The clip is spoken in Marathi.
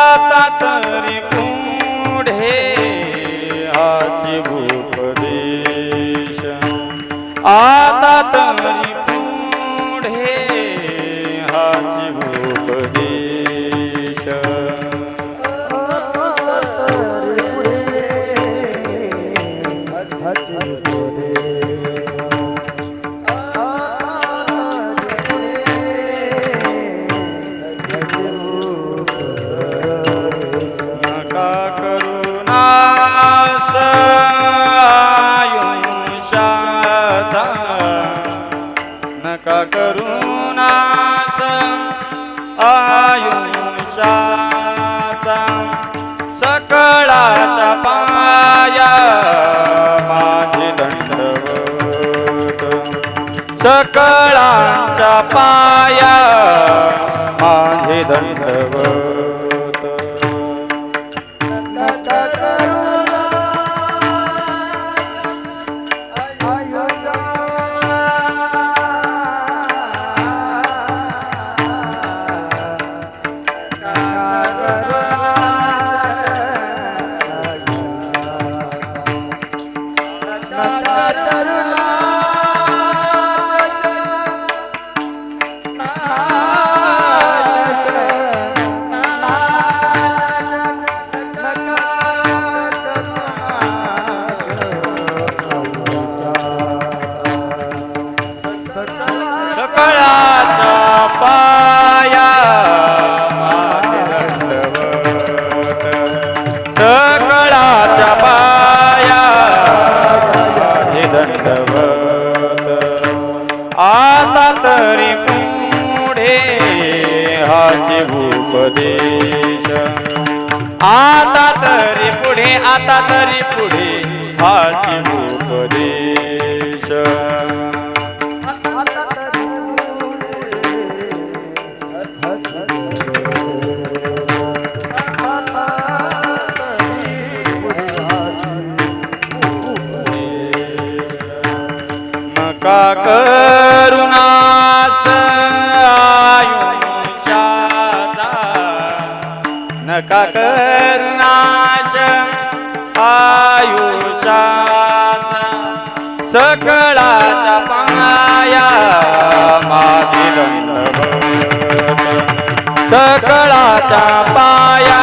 आता तरी पुढे हाची उपदेश आता तरी पुढे हाची उपदेश नका करुणास आयुष्याचा नका करुणास आयुष्याचा सकळाचा पाया माझे दंडवत सकळांच्या पाया माझे दंडवत सकळाचा पाया माझे दंडवत सकळाच्या पाया माझे दंडवत आता तरी पुढे हाचे उपदेश आता तरी पुढे हाचे उपदेश नका करुणास आयुष्याचा नका करुणास आयुष्याचा सकळाचा पाया माझे दंडवत सकळाचा पाया